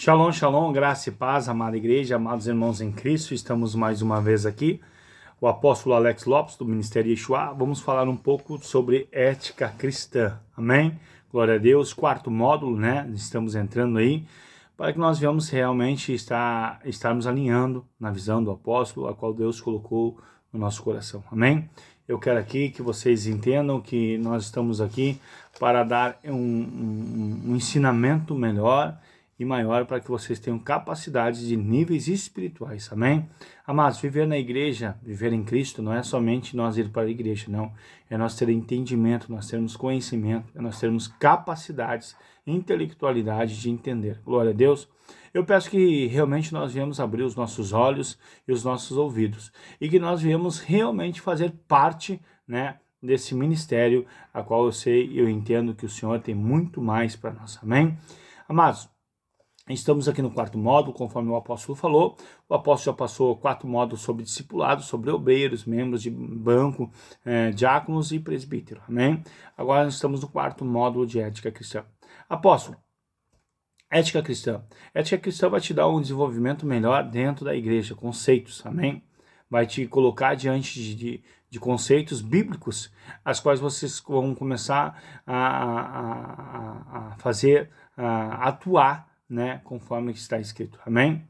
Shalom, shalom, graça e paz, amada igreja, amados irmãos em Cristo. Estamos mais uma vez aqui, o apóstolo Alex Lopes, do Ministério Yeshua. Vamos falar um pouco sobre ética cristã, amém? Glória a Deus, quarto módulo, né? Estamos entrando aí, para que nós venhamos realmente estarmos alinhando na visão do apóstolo, a qual Deus colocou no nosso coração, amém? Eu quero aqui que vocês entendam que nós estamos aqui para dar um ensinamento melhor e maior para que vocês tenham capacidade de níveis espirituais, amém? Amados, viver na igreja, viver em Cristo, não é somente nós ir para a igreja, não. É nós ter entendimento, nós termos conhecimento, é nós termos capacidades, intelectualidade de entender. Glória a Deus. Eu peço que realmente nós viemos abrir os nossos olhos e os nossos ouvidos e que nós viemos realmente fazer parte, né, desse ministério, a qual eu sei e eu entendo que o Senhor tem muito mais para nós, amém? Amados, estamos aqui no quarto módulo, conforme o apóstolo falou. O apóstolo já passou 4 módulos sobre discipulado, sobre obreiros, membros de banco, diáconos e presbítero, amém? Agora nós estamos no quarto módulo de ética cristã. Apóstolo, ética cristã. Ética cristã vai te dar um desenvolvimento melhor dentro da igreja, conceitos, amém? Vai te colocar diante de conceitos bíblicos, as quais vocês vão começar a fazer, a atuar, né, conforme está escrito, amém?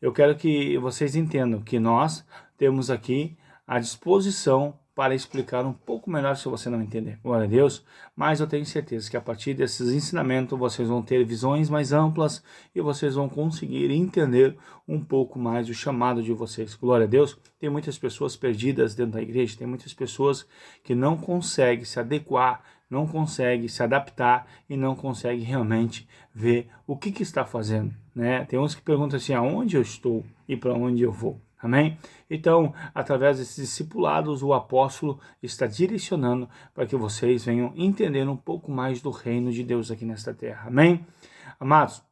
Eu quero que vocês entendam que nós temos aqui a disposição para explicar um pouco melhor se você não entender, glória a Deus, mas eu tenho certeza que a partir desses ensinamentos vocês vão ter visões mais amplas e vocês vão conseguir entender um pouco mais o chamado de vocês, glória a Deus. Tem muitas pessoas perdidas dentro da igreja, tem muitas pessoas que não conseguem se adequar, não consegue se adaptar e não consegue realmente ver o que está fazendo, né? Tem uns que perguntam assim, aonde eu estou e para onde eu vou, amém? Então, através desses discipulados, o apóstolo está direcionando para que vocês venham entender um pouco mais do reino de Deus aqui nesta terra, amém? Amados,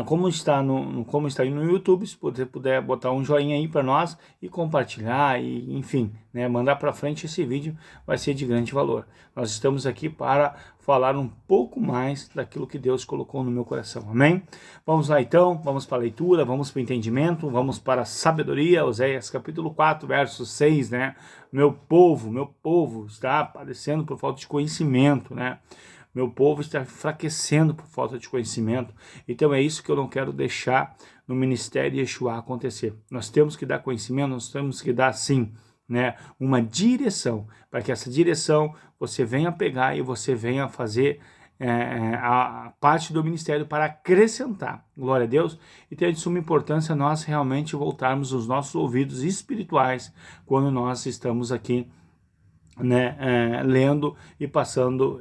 como está aí no YouTube, se você puder botar um joinha aí para nós e compartilhar e, enfim, né, mandar para frente esse vídeo, vai ser de grande valor. Nós estamos aqui para falar um pouco mais daquilo que Deus colocou no meu coração, amém? Vamos lá então, vamos para a leitura, vamos para o entendimento, vamos para a sabedoria. Oséias capítulo 4, verso 6, né? Meu povo está padecendo por falta de conhecimento, né? Meu povo está enfraquecendo por falta de conhecimento. Então é isso que eu não quero deixar no ministério Yeshua acontecer. Nós temos que dar conhecimento, nós temos que dar, sim, né, uma direção, para que essa direção você venha pegar e você venha fazer a parte do ministério para acrescentar. Glória a Deus. E tem de suma importância nós realmente voltarmos os nossos ouvidos espirituais quando nós estamos aqui, né, lendo e passando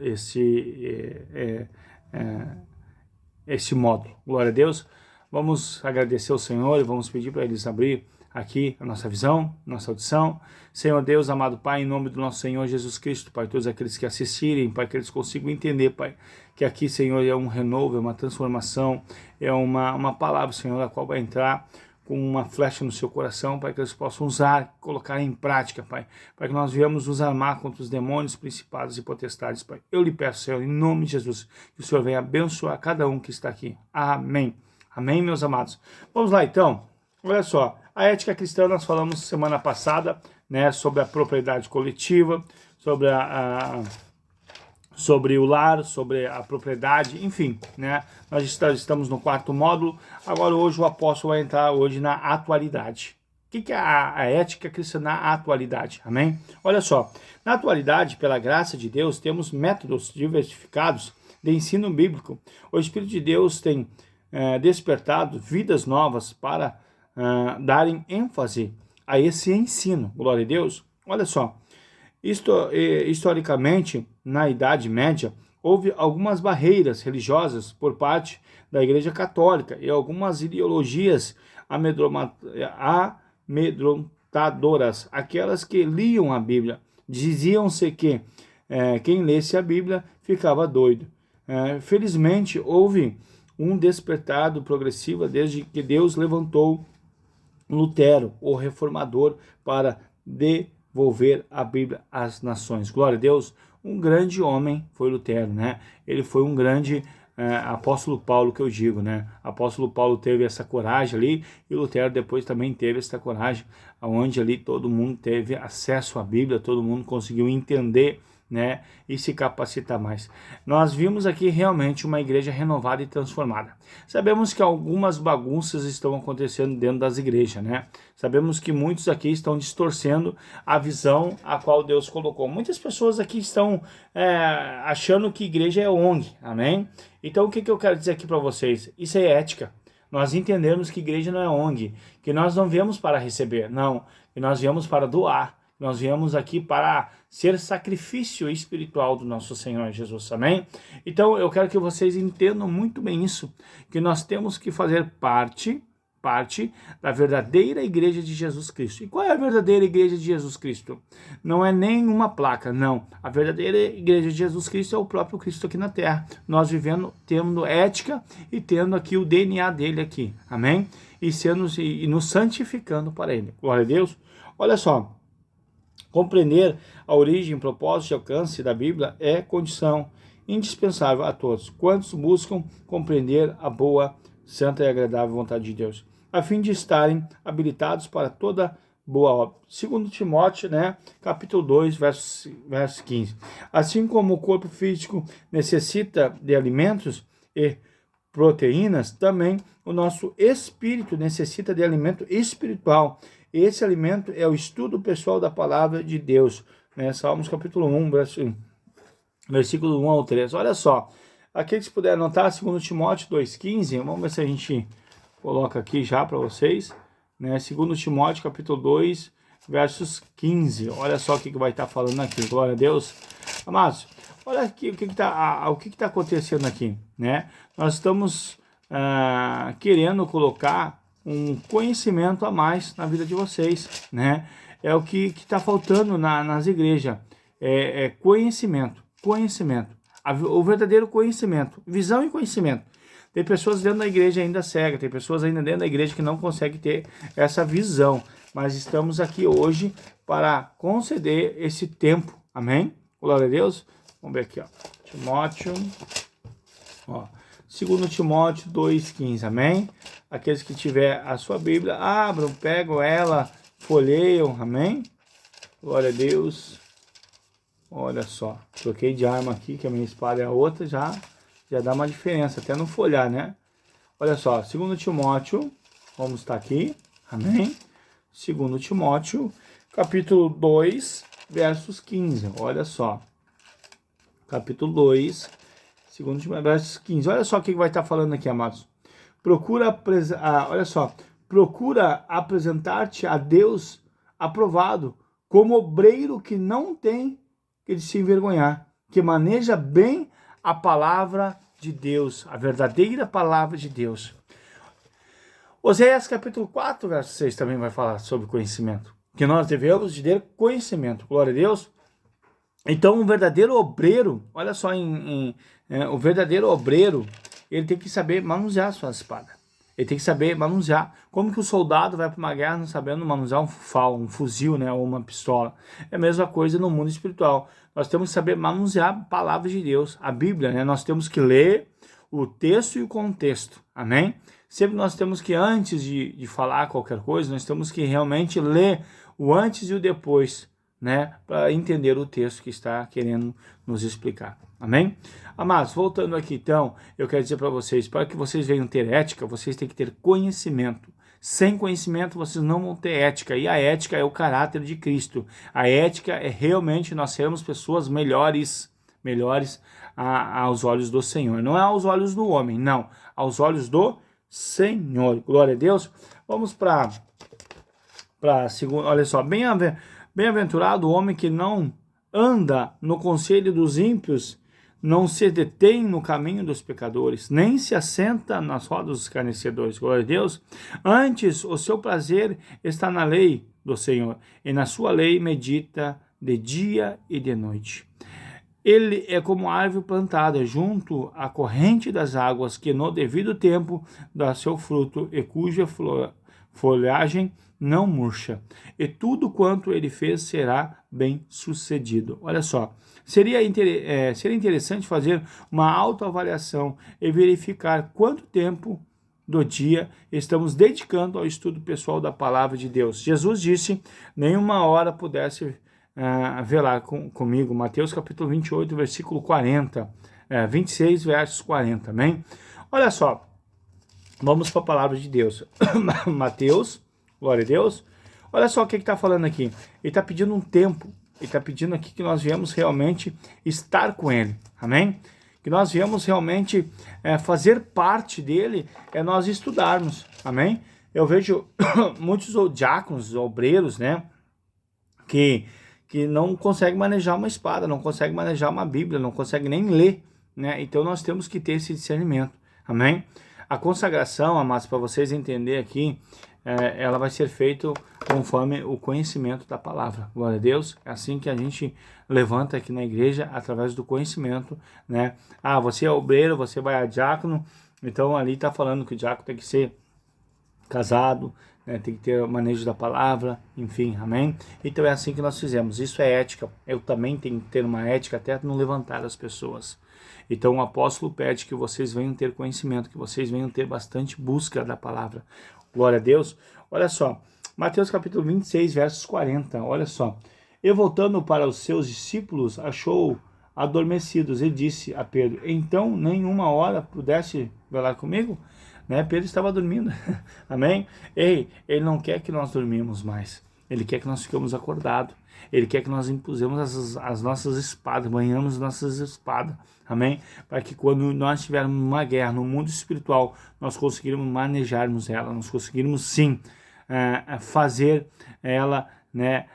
esse módulo. Glória a Deus. Vamos agradecer ao Senhor e vamos pedir para eles abrir aqui a nossa visão, nossa audição. Senhor Deus, amado Pai, em nome do nosso Senhor Jesus Cristo, Pai, todos aqueles que assistirem, Pai, que eles consigam entender, Pai, que aqui, Senhor, é um renovo, é uma transformação, é uma palavra, Senhor, a qual vai entrar com uma flecha no seu coração, para que eles possam usar, colocar em prática, Pai, para que nós viemos nos armar contra os demônios, principados e potestades, Pai. Eu lhe peço, Senhor, em nome de Jesus, que o Senhor venha abençoar cada um que está aqui. Amém. Amém, meus amados. Vamos lá, então. Olha só, a ética cristã nós falamos semana passada, né, sobre a propriedade coletiva, sobre o lar, sobre a propriedade, enfim, né? Nós estamos no quarto módulo. Agora hoje o apóstolo vai entrar hoje na atualidade. O que é a ética cristã na atualidade? Amém? Olha só, na atualidade, pela graça de Deus, temos métodos diversificados de ensino bíblico. O Espírito de Deus tem despertado vidas novas para darem ênfase a esse ensino. Glória a Deus. Olha só, historicamente, na Idade Média, houve algumas barreiras religiosas por parte da Igreja Católica e algumas ideologias amedrontadoras, aquelas que liam a Bíblia. Diziam-se que quem lesse a Bíblia ficava doido. Felizmente, houve um despertado progressivo desde que Deus levantou Lutero, o reformador, para devolver a Bíblia às nações. Glória a Deus. Um grande homem foi Lutero, né? Ele foi um grande apóstolo Paulo que eu digo, né? Apóstolo Paulo teve essa coragem ali e Lutero depois também teve essa coragem, onde ali todo mundo teve acesso à Bíblia, todo mundo conseguiu entender, né, e se capacitar mais. Nós vimos aqui realmente uma igreja renovada e transformada. Sabemos que algumas bagunças estão acontecendo dentro das igrejas, né? Sabemos que muitos aqui estão distorcendo a visão a qual Deus colocou. Muitas pessoas aqui estão achando que igreja é ONG, amém? Então o que eu quero dizer aqui para vocês? Isso é ética. Nós entendemos que igreja não é ONG, que nós não viemos para receber, não, que nós viemos para doar. Nós viemos aqui para ser sacrifício espiritual do nosso Senhor Jesus, amém? Então eu quero que vocês entendam muito bem isso, que nós temos que fazer parte da verdadeira igreja de Jesus Cristo. E qual é a verdadeira igreja de Jesus Cristo? Não é nenhuma placa, não. A verdadeira igreja de Jesus Cristo é o próprio Cristo aqui na terra. Nós vivendo, tendo ética e tendo aqui o DNA dele aqui, amém? E nos santificando para ele. Glória a Deus. Olha só. Compreender a origem, propósito e alcance da Bíblia é condição indispensável a todos, quantos buscam compreender a boa, santa e agradável vontade de Deus, a fim de estarem habilitados para toda boa obra. Segundo Timóteo, né, capítulo 2, verso 15. Assim como o corpo físico necessita de alimentos e proteínas, também o nosso espírito necessita de alimento espiritual. Esse alimento é o estudo pessoal da palavra de Deus, né? Salmos capítulo 1, versículo 1 ao 3. Olha só, aqueles que puderem anotar, 2 Timóteo 2,15, vamos ver se a gente coloca aqui já para vocês, né? 2 Timóteo capítulo 2, versos 15. Olha só o que vai estar falando aqui, glória a Deus. Amados, olha aqui o que está acontecendo aqui, né? Nós estamos querendo colocar um conhecimento a mais na vida de vocês, né? É o que está faltando nas igrejas, conhecimento, o verdadeiro conhecimento, visão e conhecimento. Tem pessoas dentro da igreja ainda cegas, tem pessoas ainda dentro da igreja que não conseguem ter essa visão, mas estamos aqui hoje para conceder esse tempo, amém? Glória a Deus. Vamos ver aqui, ó, Timóteo, ó, 2 Timóteo 2,15, amém? Aqueles que tiver a sua Bíblia, abram, pegam ela, folheiam, amém? Glória a Deus. Olha só, troquei de arma aqui, que a minha espada é a outra, já dá uma diferença, até no folhar, né? Olha só, 2 Timóteo, vamos estar aqui, amém? 2 Timóteo, capítulo 2, versos 15, olha só. Capítulo 2, 2 Timóteo, versos 15, olha só o que vai estar falando aqui, amados. Olha só, procura apresentar-te a Deus aprovado, como obreiro que não tem que se envergonhar, que maneja bem a palavra de Deus, a verdadeira palavra de Deus. Oséias capítulo 4, verso 6 também vai falar sobre conhecimento, que nós devemos de ter conhecimento, glória a Deus. Então, o verdadeiro obreiro, olha só, o verdadeiro obreiro, ele tem que saber manusear a sua espada. Ele tem que saber manusear. Como que o soldado vai para uma guerra não sabendo manusear um fuzil, né, ou uma pistola? É a mesma coisa no mundo espiritual. Nós temos que saber manusear a palavra de Deus, a Bíblia, né? Nós temos que ler o texto e o contexto, amém? Sempre nós temos que, antes de falar qualquer coisa, nós temos que realmente ler o antes e o depois, né, para entender o texto que está querendo nos explicar. Amém? Amados, voltando aqui então, eu quero dizer para vocês, para que vocês venham ter ética, vocês têm que ter conhecimento. Sem conhecimento, vocês não vão ter ética, e a ética é o caráter de Cristo. A ética é realmente nós sermos pessoas melhores aos olhos do Senhor. Não é aos olhos do homem, não, aos olhos do Senhor. Glória a Deus. Vamos para segundo, olha só, bem-aventurado o homem que não anda no conselho dos ímpios, não se detém no caminho dos pecadores, nem se assenta nas rodas dos escarnecedores. Glória a Deus. Antes, o seu prazer está na lei do Senhor, e na sua lei medita de dia e de noite. Ele é como árvore plantada junto à corrente das águas, que no devido tempo dá seu fruto, e cuja folhagem não murcha, e tudo quanto ele fez será bem sucedido. Olha só, Seria interessante fazer uma autoavaliação e verificar quanto tempo do dia estamos dedicando ao estudo pessoal da palavra de Deus. Jesus disse, nenhuma hora pudesse velar comigo. Mateus capítulo 28, versículo 40, 26 versos 40, amém? Olha só, vamos para a palavra de Deus. Mateus, glória a Deus. Olha só o que está falando aqui. Ele está pedindo um tempo. Ele está pedindo aqui que nós viemos realmente estar com Ele. Amém? Que nós viemos realmente fazer parte dele, nós estudarmos. Amém? Eu vejo muitos diáconos, obreiros, né? Que não conseguem manejar uma espada, não conseguem manejar uma Bíblia, não conseguem nem ler, né? Então nós temos que ter esse discernimento. Amém? A consagração, amados, para vocês entenderem aqui, ela vai ser feita conforme o conhecimento da palavra. Glória a Deus. É assim que a gente levanta aqui na igreja, através do conhecimento, né? Ah, você é obreiro, você vai a diácono, então ali está falando que o diácono tem que ser casado, né? Tem que ter o manejo da palavra, enfim, amém? Então é assim que nós fizemos. Isso é ética. Eu também tenho que ter uma ética até no levantar as pessoas. Então o apóstolo pede que vocês venham ter conhecimento, que vocês venham ter bastante busca da palavra. Glória a Deus. Olha só, Mateus capítulo 26, versos 40, olha só. E voltando para os seus discípulos, achou adormecidos e disse a Pedro, então nenhuma hora pudesse velar comigo? Né? Pedro estava dormindo, amém? Ei, ele não quer que nós dormimos mais, ele quer que nós fiquemos acordados, ele quer que nós impusemos as nossas espadas, banhamos nossas espadas, amém? Para que quando nós tivermos uma guerra no mundo espiritual, nós conseguirmos manejarmos ela, nós conseguirmos sim fazer ela, né,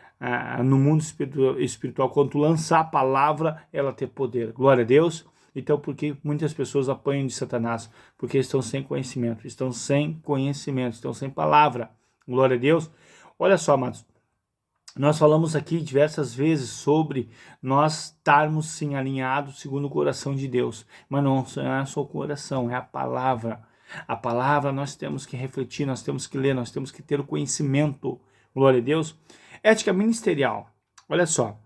no mundo espiritual, quando tu lançar a palavra, ela ter poder. Glória a Deus. Então, porque muitas pessoas apanham de Satanás? Porque estão sem conhecimento, estão sem palavra. Glória a Deus. Olha só, amados. Nós falamos aqui diversas vezes sobre nós estarmos sim alinhados segundo o coração de Deus. Mas não é só o coração, é a palavra. A palavra nós temos que refletir, nós temos que ler, nós temos que ter o conhecimento. Glória a Deus. Ética ministerial. Olha só.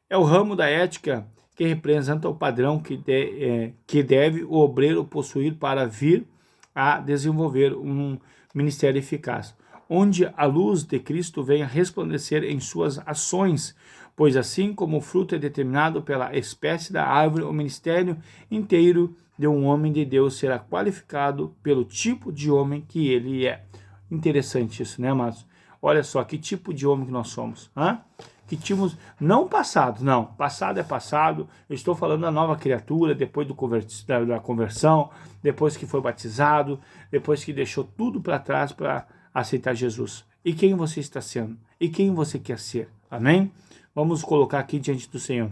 É o ramo da ética que representa o padrão que deve o obreiro possuir para vir a desenvolver um ministério eficaz, onde a luz de Cristo venha resplandecer em suas ações, pois assim como o fruto é determinado pela espécie da árvore, o ministério inteiro de um homem de Deus será qualificado pelo tipo de homem que ele é. Interessante isso, né, amados? Olha só, que tipo de homem que nós somos, que tínhamos, não passado, não, passado é passado, eu estou falando da nova criatura, depois da conversão, depois que foi batizado, depois que deixou tudo para trás para aceitar Jesus. E quem você está sendo? E quem você quer ser? Amém? Vamos colocar aqui diante do Senhor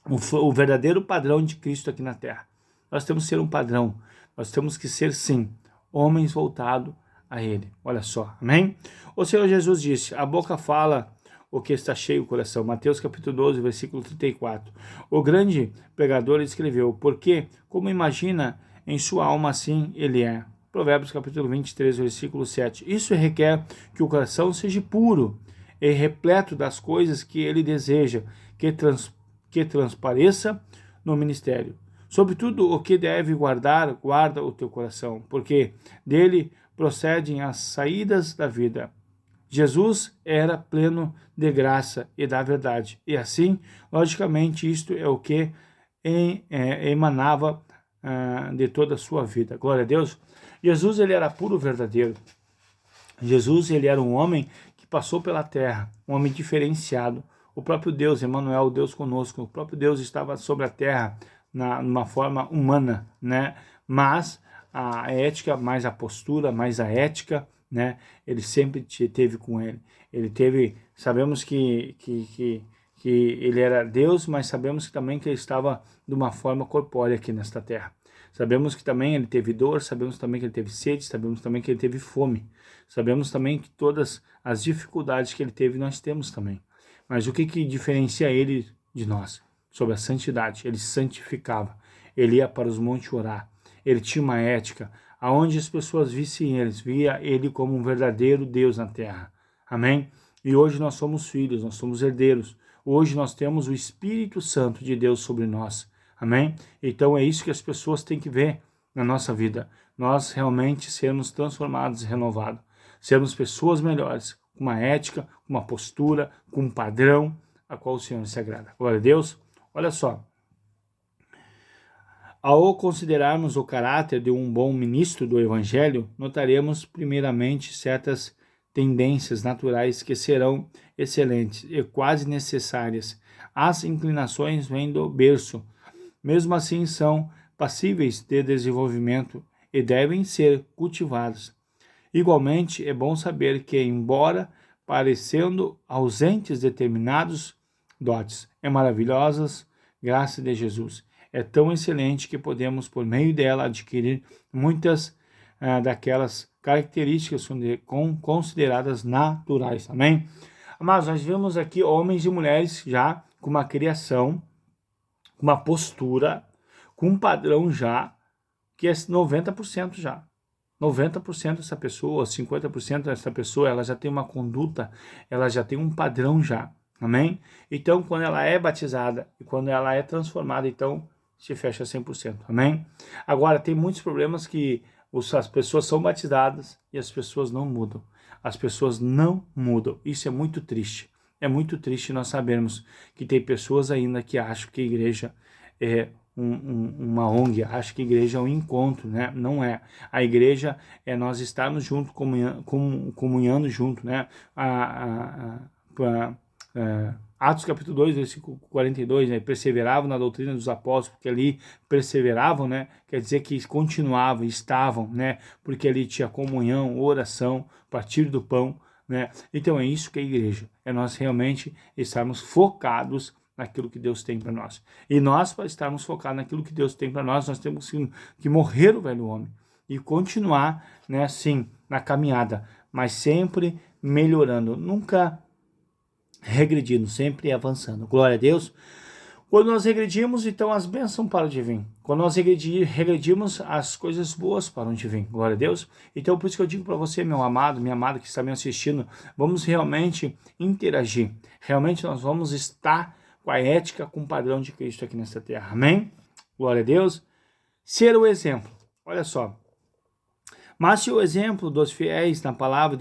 o verdadeiro padrão de Cristo aqui na terra. Nós temos que ser um padrão, nós temos que ser sim, homens voltados a Ele. Olha só, amém? O Senhor Jesus disse, a boca fala o que está cheio o coração. Mateus capítulo 12, versículo 34. O grande pregador escreveu, porque como imagina em sua alma, assim ele é. Provérbios capítulo 23, versículo 7. Isso requer que o coração seja puro e repleto das coisas que ele deseja, que transpareça no ministério. Sobretudo o que deve guardar, guarda o teu coração, porque dele procedem as saídas da vida. Jesus era pleno de graça e da verdade. E assim, logicamente, isto é o que emanava de toda a sua vida. Glória a Deus. Jesus, ele era puro verdadeiro. Jesus, ele era um homem que passou pela terra, um homem diferenciado. O próprio Deus, Emmanuel, Deus conosco, o próprio Deus estava sobre a terra numa forma humana, né? Mas a ética, mais a postura, mais a ética, né? Ele sempre teve com ele. Ele teve, sabemos que ele era Deus, mas sabemos que também que ele estava de uma forma corpórea aqui nesta terra. Sabemos que também ele teve dor, sabemos também que ele teve sede, sabemos também que ele teve fome. Sabemos também que todas as dificuldades que ele teve, nós temos também. Mas o que diferencia ele de nós? Sobre a santidade. Ele se santificava. Ele ia para os montes orar. Ele tinha uma ética. Aonde as pessoas vissem eles, via ele como um verdadeiro Deus na terra. Amém? E hoje nós somos filhos, nós somos herdeiros. Hoje nós temos o Espírito Santo de Deus sobre nós. Amém? Então é isso que as pessoas têm que ver na nossa vida. Nós realmente sermos transformados e renovados. Sermos pessoas melhores, com uma ética, com uma postura, com um padrão a qual o Senhor se agrada. Glória a Deus. Olha só. Ao considerarmos o caráter de um bom ministro do Evangelho, notaremos primeiramente certas tendências naturais que serão excelentes e quase necessárias. As inclinações vêm do berço. Mesmo assim, são passíveis de desenvolvimento e devem ser cultivadas. Igualmente, é bom saber que, embora parecendo ausentes determinados dotes, é maravilhosas graça de Jesus. É tão excelente que podemos, por meio dela, adquirir muitas daquelas características consideradas naturais. Amém? Mas nós vemos aqui homens e mulheres já com uma criação, com uma postura, com um padrão já, que é 90% já. 90% dessa pessoa, 50% dessa pessoa, ela já tem uma conduta, ela já tem um padrão já. Amém? Então, quando ela é batizada e quando ela é transformada, então se fecha 100%. Amém? Agora, tem muitos problemas que as pessoas são batizadas e as pessoas não mudam. As pessoas não mudam. Isso é muito triste. É muito triste nós sabermos que tem pessoas ainda que acham que a igreja é uma ONG, acham que a igreja é um encontro, né? Não é. A igreja é nós estarmos juntos, comunhando junto, né? Atos capítulo 2, versículo 42, né? Perseveravam na doutrina dos apóstolos, porque ali perseveravam, né? Quer dizer que continuavam, estavam, né? Porque ali tinha comunhão, oração, partir do pão, né? Então é isso que é a igreja, é nós realmente estarmos focados naquilo que Deus tem para nós. E nós, para estarmos focados naquilo que Deus tem para nós temos que morrer o velho homem e continuar, né, assim, na caminhada, mas sempre melhorando, nunca regredindo, sempre avançando. Glória a Deus. Quando nós regredimos, então as bênçãos param de vir. Quando nós regredimos, as coisas boas param de vir. Glória a Deus. Então, por isso que eu digo para você, meu amado, minha amada que está me assistindo, vamos realmente interagir. Realmente nós vamos estar com a ética, com o padrão de Cristo aqui nesta terra. Amém? Glória a Deus. Ser o exemplo. Olha só. Mas se o exemplo dos fiéis na palavra,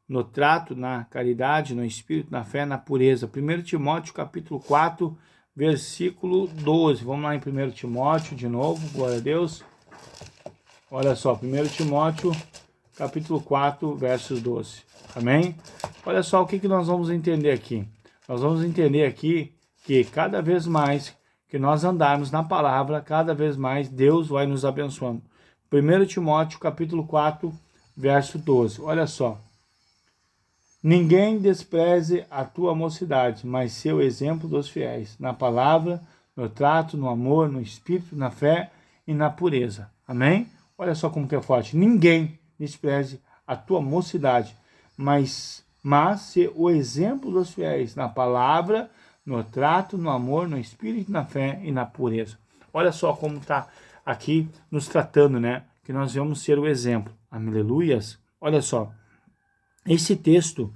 no trato, na caridade, no espírito, na fé, na pureza. 1 Timóteo capítulo 4, versículo 12. Vamos lá em 1 Timóteo de novo, glória a Deus. Olha só, 1 Timóteo capítulo 4, versos 12. Amém? Olha só o que nós vamos entender aqui. Nós vamos entender aqui que cada vez mais que nós andarmos na palavra, cada vez mais Deus vai nos abençoando. 1 Timóteo capítulo 4, verso 12. Olha só. Ninguém despreze a tua mocidade, mas seu exemplo dos fiéis, na palavra, no trato, no amor, no espírito, na fé e na pureza. Amém? Olha só como que é forte. Ninguém despreze a tua mocidade, mas ser o exemplo dos fiéis, na palavra, no trato, no amor, no espírito, na fé e na pureza. Olha só como está aqui nos tratando, né? Que nós vamos ser o exemplo. Aleluias. Olha só. Esse texto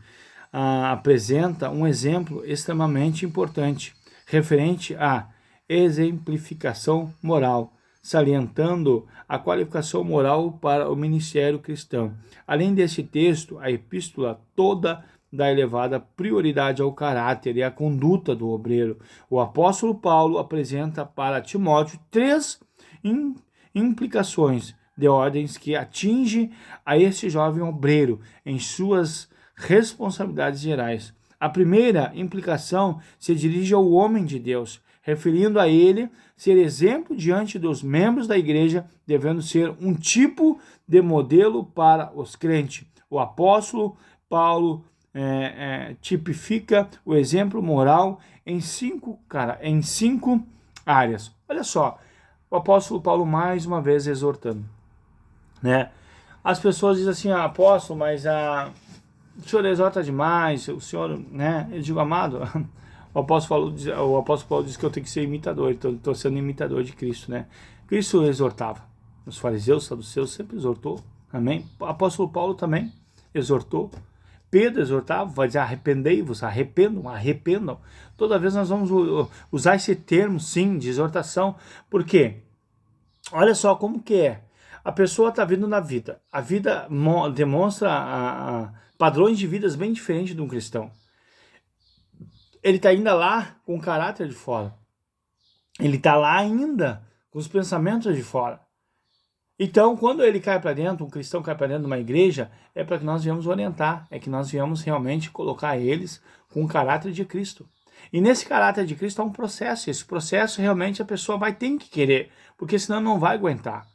apresenta um exemplo extremamente importante, referente à exemplificação moral, salientando a qualificação moral para o ministério cristão. Além desse texto, a epístola toda dá elevada prioridade ao caráter e à conduta do obreiro. O apóstolo Paulo apresenta para Timóteo 3 implicações de ordens que atinge a este jovem obreiro em suas responsabilidades gerais. A primeira implicação se dirige ao homem de Deus, referindo a ele ser exemplo diante dos membros da igreja, devendo ser um tipo de modelo para os crentes. O apóstolo Paulo tipifica o exemplo moral em cinco áreas. Olha só, o apóstolo Paulo mais uma vez exortando, né? As pessoas dizem assim, apóstolo, mas o senhor exorta demais, o senhor, né? Eu digo, amado, o apóstolo Paulo diz que eu tenho que ser imitador, então eu estou sendo imitador de Cristo, né? Cristo exortava, os fariseus, saduceus sempre exortou, amém? O apóstolo Paulo também exortou, Pedro exortava, vai dizer arrependei-vos, arrependam. Toda vez nós vamos usar esse termo, sim, de exortação. Por quê? Olha só como que é. A pessoa está vindo na vida. A vida demonstra padrões de vidas bem diferentes de um cristão. Ele está ainda lá com o caráter de fora. Ele está lá ainda com os pensamentos de fora. Então, quando ele cai para dentro, um cristão cai para dentro de uma igreja, é para que nós viemos orientar, é que nós viemos realmente colocar eles com o caráter de Cristo. E nesse caráter de Cristo há um processo, esse processo realmente a pessoa vai ter que querer, porque senão não vai aguentar.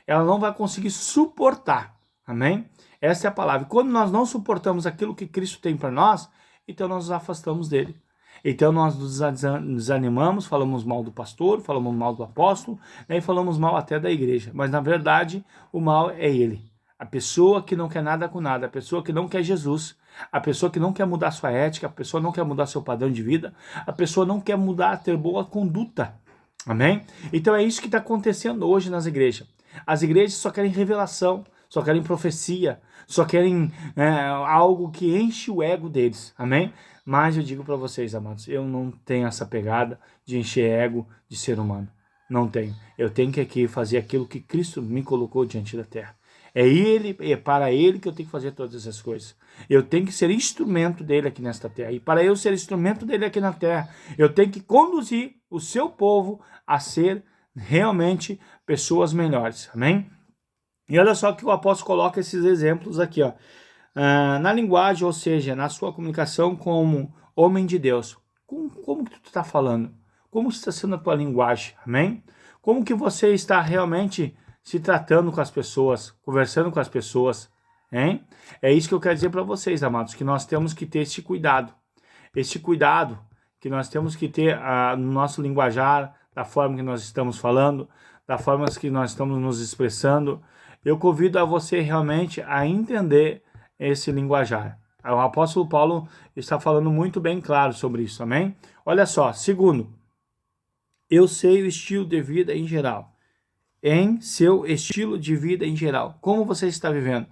Ela não vai conseguir suportar, amém? Essa é a palavra. E quando nós não suportamos aquilo que Cristo tem para nós, então nós nos afastamos dele. Então nós nos desanimamos, falamos mal do pastor, falamos mal do apóstolo, né, e falamos mal até da igreja. Mas na verdade o mal é ele. A pessoa que não quer nada com nada, a pessoa que não quer Jesus, a pessoa que não quer mudar sua ética, a pessoa não quer mudar seu padrão de vida, a pessoa não quer mudar, ter boa conduta. Amém? Então é isso que está acontecendo hoje nas igrejas. As igrejas só querem revelação, só querem profecia, só querem algo que enche o ego deles. Amém? Mas eu digo para vocês, amados, eu não tenho essa pegada de encher ego de ser humano. Não tenho. Eu tenho que aqui fazer aquilo que Cristo me colocou diante da terra. É para Ele que eu tenho que fazer todas essas coisas. Eu tenho que ser instrumento dele aqui nesta terra. E para eu ser instrumento dele aqui na terra, eu tenho que conduzir o seu povo a ser realmente pessoas melhores. Amém? E olha só que o apóstolo coloca esses exemplos aqui, ó. Na linguagem, ou seja, na sua comunicação como homem de Deus. Como que tu está falando? Como está sendo a tua linguagem? Amém? Como que você está realmente se tratando com as pessoas, conversando com as pessoas? Hein? É isso que eu quero dizer para vocês, amados, que nós temos que ter esse cuidado. Esse cuidado que nós temos que ter no nosso linguajar, da forma que nós estamos falando, da forma que nós estamos nos expressando. Eu convido a você realmente a entender esse linguajar. O apóstolo Paulo está falando muito bem claro sobre isso, amém? Olha só, segundo, eu sei o estilo de vida em geral. Em seu estilo de vida em geral. Como você está vivendo?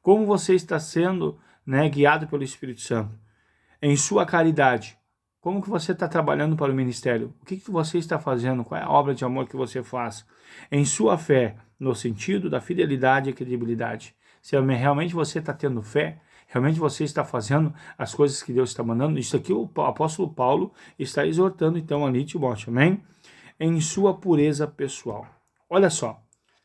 Como você está sendo, guiado pelo Espírito Santo? Em sua caridade. Como que você está trabalhando para o ministério? O que você está fazendo? Qual é a obra de amor que você faz? Em sua fé, no sentido da fidelidade e credibilidade. Se realmente você está tendo fé, realmente você está fazendo as coisas que Deus está mandando, isso aqui o apóstolo Paulo está exortando então ali Timóteo, amém? Em sua pureza pessoal. Olha só,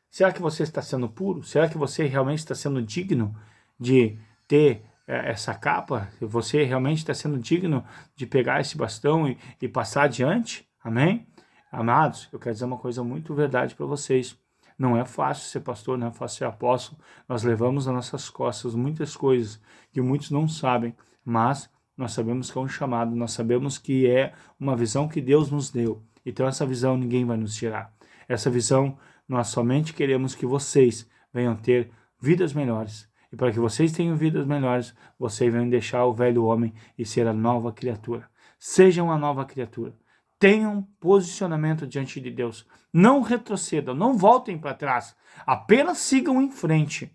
será que você está sendo puro? Será que você realmente está sendo digno de ter essa capa? Você realmente está sendo digno de pegar esse bastão e passar adiante? Amém? Amados, eu quero dizer uma coisa muito verdade para vocês. Não é fácil ser pastor, não é fácil ser apóstolo. Nós levamos nas nossas costas muitas coisas que muitos não sabem, mas nós sabemos que é um chamado, nós sabemos que é uma visão que Deus nos deu. Então essa visão ninguém vai nos tirar. Essa visão, nós somente queremos que vocês venham ter vidas melhores. E para que vocês tenham vidas melhores, vocês venham deixar o velho homem e ser a nova criatura. Sejam a nova criatura. Tenham posicionamento diante de Deus. Não retrocedam, não voltem para trás. Apenas sigam em frente.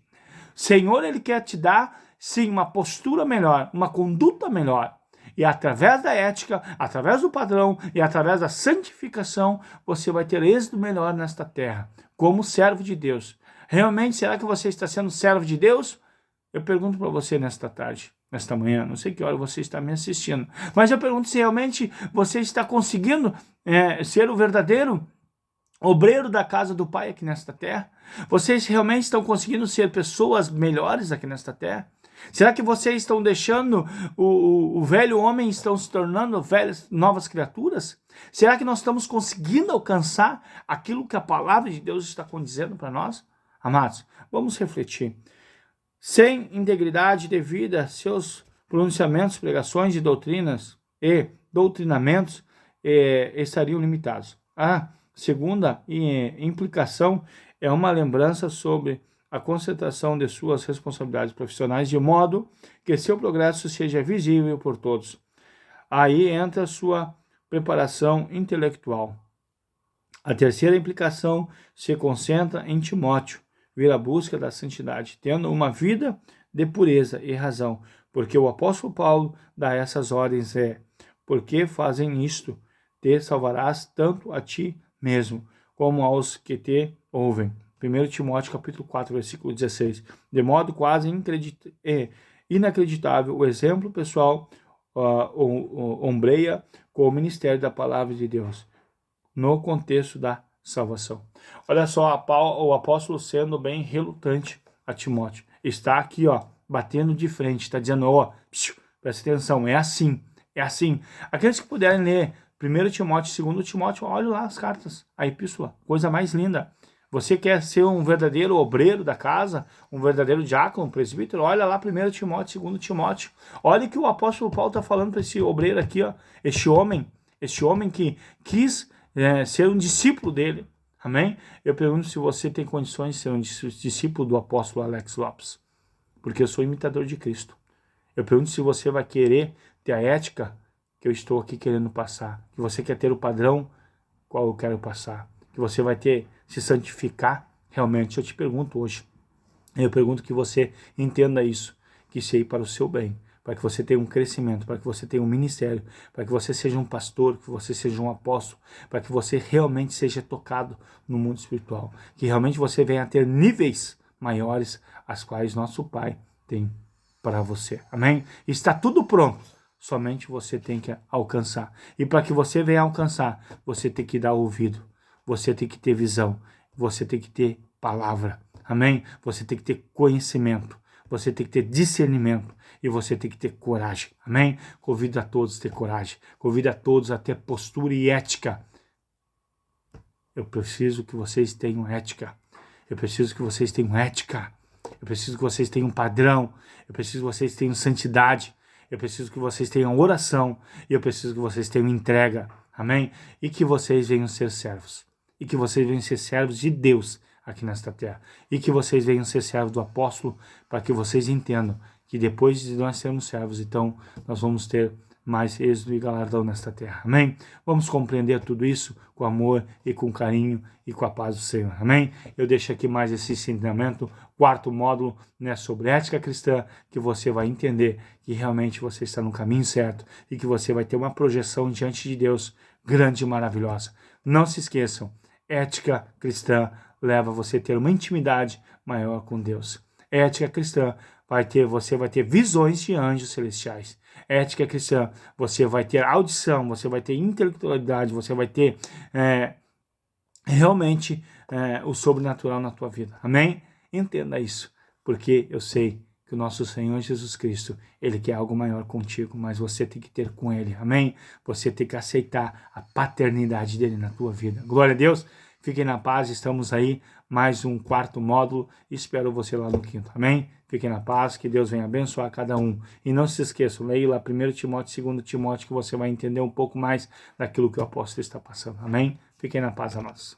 Senhor, Ele quer te dar, sim, uma postura melhor, uma conduta melhor. E através da ética, através do padrão e através da santificação, você vai ter êxito melhor nesta terra, como servo de Deus. Realmente, será que você está sendo servo de Deus? Eu pergunto para você nesta tarde, nesta manhã, não sei que hora você está me assistindo, mas eu pergunto se realmente você está conseguindo ser o verdadeiro obreiro da casa do Pai aqui nesta terra. Vocês realmente estão conseguindo ser pessoas melhores aqui nesta terra? Será que vocês estão deixando o velho homem, estão se tornando novas criaturas? Será que nós estamos conseguindo alcançar aquilo que a palavra de Deus está dizendo para nós? Amados, vamos refletir. Sem integridade devida, seus pronunciamentos, pregações de doutrinas e doutrinamentos estariam limitados. A segunda implicação é uma lembrança sobre a concentração de suas responsabilidades profissionais de modo que seu progresso seja visível por todos. Aí entra a sua preparação intelectual. A terceira implicação se concentra em Timóteo, vir à busca da santidade, tendo uma vida de pureza e razão, Porque o apóstolo Paulo dá essas ordens, porque fazem isto, te salvarás tanto a ti mesmo, como aos que te ouvem. 1 Timóteo capítulo 4, versículo 16. De modo quase inacreditável, o exemplo pessoal ombreia com o ministério da palavra de Deus, no contexto da salvação. Olha só, o apóstolo sendo bem relutante a Timóteo. Está aqui, batendo de frente, está dizendo, presta atenção, é assim. Aqueles que puderem ler 1 Timóteo, 2 Timóteo, olha lá as cartas, a epístola, coisa mais linda. Você quer ser um verdadeiro obreiro da casa, um verdadeiro diácono, um presbítero? Olha lá 1 Timóteo, 2 Timóteo. Olha o que o apóstolo Paulo está falando para esse obreiro aqui, este homem que quis ser um discípulo dele. Amém? Eu pergunto se você tem condições de ser um discípulo do apóstolo Alex Lopes, porque eu sou imitador de Cristo. Eu pergunto se você vai querer ter a ética que eu estou aqui querendo passar, que você quer ter o padrão qual eu quero passar, que você vai se santificar realmente. Eu te pergunto hoje, eu pergunto que você entenda isso, que seja para o seu bem, para que você tenha um crescimento, para que você tenha um ministério, para que você seja um pastor, que você seja um apóstolo, para que você realmente seja tocado no mundo espiritual, que realmente você venha a ter níveis maiores, as quais nosso Pai tem para você. Amém? Está tudo pronto, somente você tem que alcançar. E para que você venha alcançar, você tem que dar ouvido, você tem que ter visão, você tem que ter palavra. Amém? Você tem que ter conhecimento, você tem que ter discernimento e você tem que ter coragem. Amém? Convido a todos a ter coragem, convido a todos a ter postura e ética. Eu preciso que vocês tenham ética. Eu preciso que vocês tenham ética. Eu preciso que vocês tenham padrão. Eu preciso que vocês tenham santidade. Eu preciso que vocês tenham oração. E eu preciso que vocês tenham entrega. Amém? E que vocês venham ser servos. E que vocês venham ser servos de Deus aqui nesta terra. E que vocês venham ser servos do apóstolo, para que vocês entendam que depois de nós sermos servos, então nós vamos ter mais êxito e galardão nesta terra. Amém? Vamos compreender tudo isso com amor e com carinho e com a paz do Senhor. Amém? Eu deixo aqui mais esse ensinamento, quarto módulo, sobre ética cristã, que você vai entender que realmente você está no caminho certo e que você vai ter uma projeção diante de Deus grande e maravilhosa. Não se esqueçam, ética cristã leva você a ter uma intimidade maior com Deus. Ética cristã você vai ter visões de anjos celestiais. Ética cristã, você vai ter audição, você vai ter intelectualidade, você vai ter realmente o sobrenatural na tua vida. Amém? Entenda isso, porque eu sei que o nosso Senhor Jesus Cristo, Ele quer algo maior contigo, mas você tem que ter com Ele. Amém? Você tem que aceitar a paternidade dEle na tua vida. Glória a Deus. Fiquem na paz, estamos aí, mais um quarto módulo, espero você lá no quinto, amém? Fiquem na paz, que Deus venha abençoar cada um. E não se esqueçam, leia lá 1 Timóteo, 2 Timóteo, que você vai entender um pouco mais daquilo que o apóstolo está passando, amém? Fiquem na paz, amados.